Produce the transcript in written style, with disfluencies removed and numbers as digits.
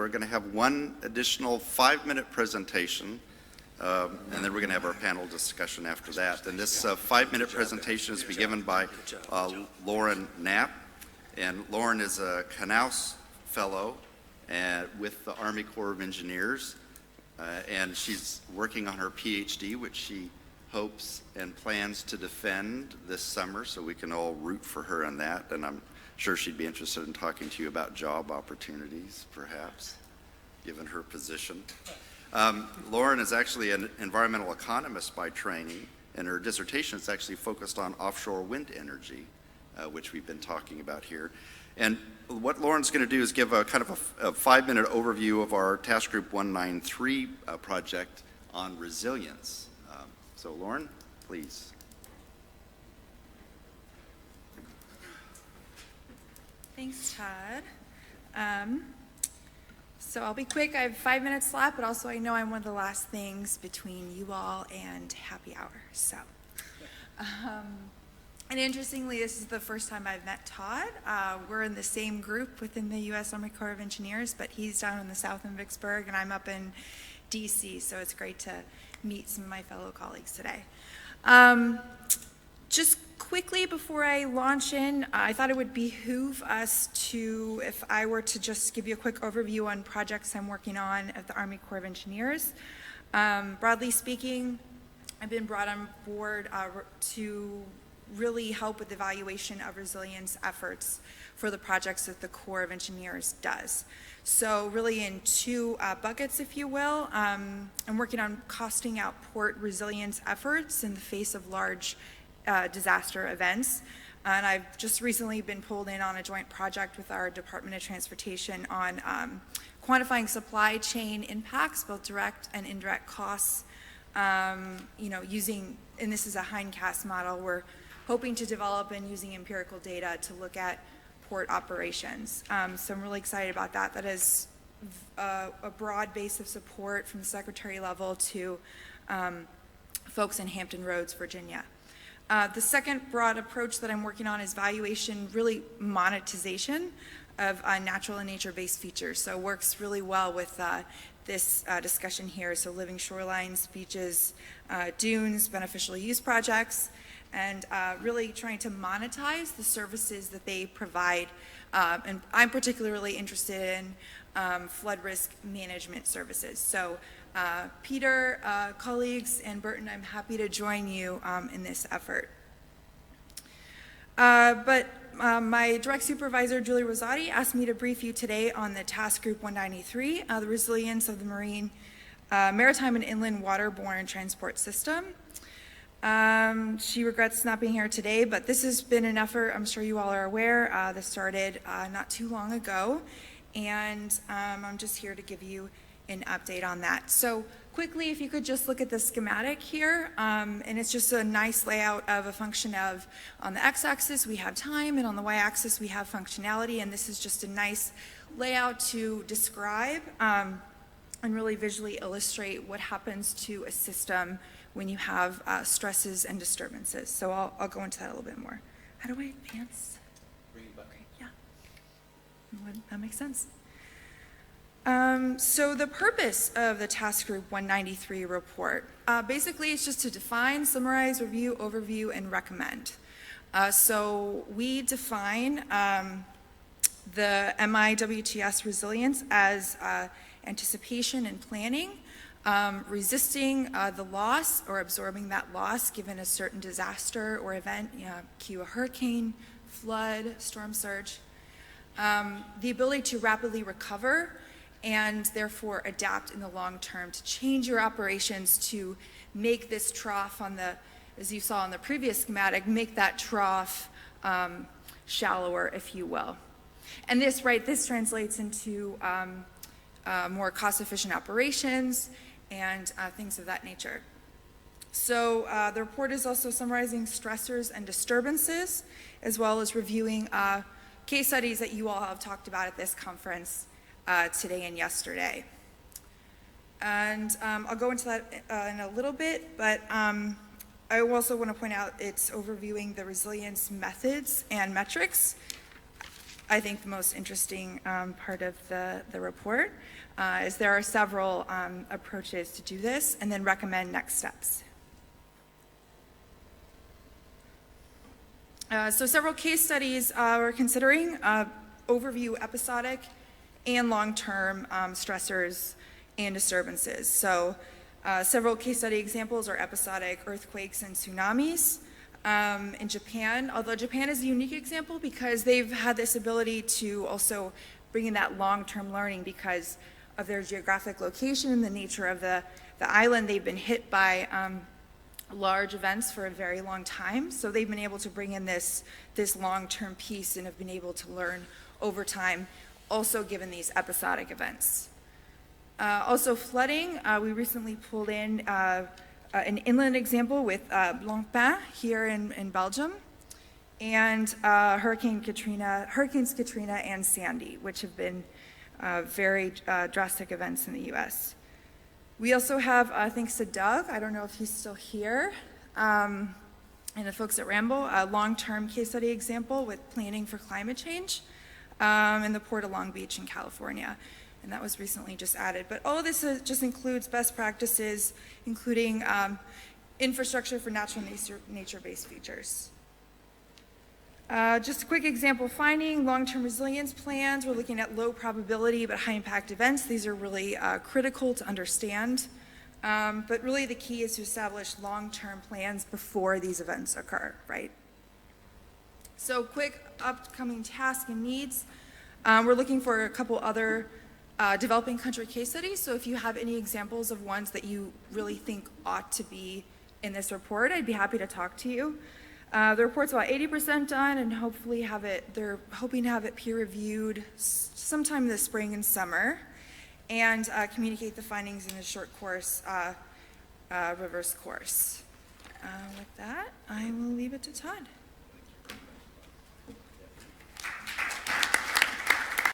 we're going to have one additional 5-minute presentation, and then we're going to have our panel discussion after that. And this 5-minute presentation is given by Lauren Knapp. And Lauren is a Knapp Fellow with the Army Corps of Engineers, and she's working on her PhD, which she hopes and plans to defend this summer, so we can all root for her on that. And I'm sure she'd be interested in talking to you about job opportunities, perhaps, given her position. Lauren is actually an environmental economist by training, and her dissertation is actually focused on offshore wind energy, which we've been talking about here. And what Lauren's going to do is give a kind of a 5-minute overview of our Task Group 193 project on resilience. So Lauren, please. Thanks, Todd. So I'll be quick. I have 5 minutes left, but also I know I'm one of the last things between you all and happy hour. So, and interestingly, this is the first time I've met Todd. We're in the same group within the U.S. Army Corps of Engineers, but he's down in the south in Vicksburg, and I'm up in D.C., so it's great to meet some of my fellow colleagues today. Just quickly before I launch in, I thought it would behoove us to, if I were to just give you a quick overview on projects I'm working on at the Army Corps of Engineers. Broadly speaking, I've been brought on board to really help with the evaluation of resilience efforts for the projects that the Corps of Engineers does. So really in two buckets, if you will. I'm working on costing out port resilience efforts in the face of large disaster events. And I've just recently been pulled in on a joint project with our Department of Transportation on quantifying supply chain impacts, both direct and indirect costs, using, and this is a hindcast model, we're hoping to develop and using empirical data to look at port operations. So I'm really excited about that. That is a broad base of support from the secretary level to folks in Hampton Roads, Virginia. The second broad approach that I'm working on is valuation, really monetization of natural and nature-based features. So it works really well with this discussion here. So living shorelines, beaches, dunes, beneficial use projects, and really trying to monetize the services that they provide. And I'm particularly interested in flood risk management services. So Peter, colleagues, and Burton, I'm happy to join you in this effort. But my direct supervisor, Julie Rosati, asked me to brief you today on the Task Group 193, the resilience of the maritime and inland waterborne transport system. She regrets not being here today, but this has been an effort, I'm sure you all are aware, that started not too long ago, and I'm just here to give you an update on that. So quickly, if you could just look at the schematic here, and it's just a nice layout of a function of, on the x-axis we have time, and on the y-axis we have functionality, and this is just a nice layout to describe and really visually illustrate what happens to a system when you have stresses and disturbances. So I'll go into that a little bit more. How do I advance? Bring it back. Okay, yeah. That makes sense. So the purpose of the Task Group 193 report, basically it's just to define, summarize, review, overview, and recommend. So we define the MIWTS resilience as anticipation and planning, resisting the loss or absorbing that loss given a certain disaster or event, cue a hurricane, flood, storm surge, the ability to rapidly recover and therefore adapt in the long term, to change your operations to make this trough on the, as you saw in the previous schematic, make that trough shallower, if you will. And this translates into more cost-efficient operations and things of that nature. So the report is also summarizing stressors and disturbances, as well as reviewing case studies that you all have talked about at this conference today and yesterday. And I'll go into that in a little bit, but I also want to point out it's overviewing the resilience methods and metrics. I think the most interesting part of the report is there are several approaches to do this, and then recommend next steps. So several case studies we're considering, overview episodic and long-term stressors and disturbances. So several case study examples are episodic earthquakes and tsunamis. In Japan, although Japan is a unique example because they've had this ability to also bring in that long-term learning because of their geographic location and the nature of the island. They've been hit by large events for a very long time, so they've been able to bring in this long-term piece and have been able to learn over time, also given these episodic events. Also flooding, we recently pulled in an inland example with Blancpain here in Belgium, and Hurricanes Katrina and Sandy, which have been very drastic events in the U.S. We also have, thanks to Doug, I don't know if he's still here, and the folks at Rambo, a long-term case study example with planning for climate change in the Port of Long Beach in California. And that was recently just added. But all of this just includes best practices, including infrastructure for natural nature-based features. Just a quick example finding, long-term resilience plans. We're looking at low probability but high impact events. These are really critical to understand. But really the key is to establish long-term plans before these events occur, right? So quick upcoming tasks and needs. We're looking for a couple other developing country case studies. So if you have any examples of ones that you really think ought to be in this report, I'd be happy to talk to you. The report's about 80% done, and hopefully they're hoping to have it peer reviewed sometime this spring and summer, and communicate the findings in a short course, reverse course. With that, I will leave it to Todd.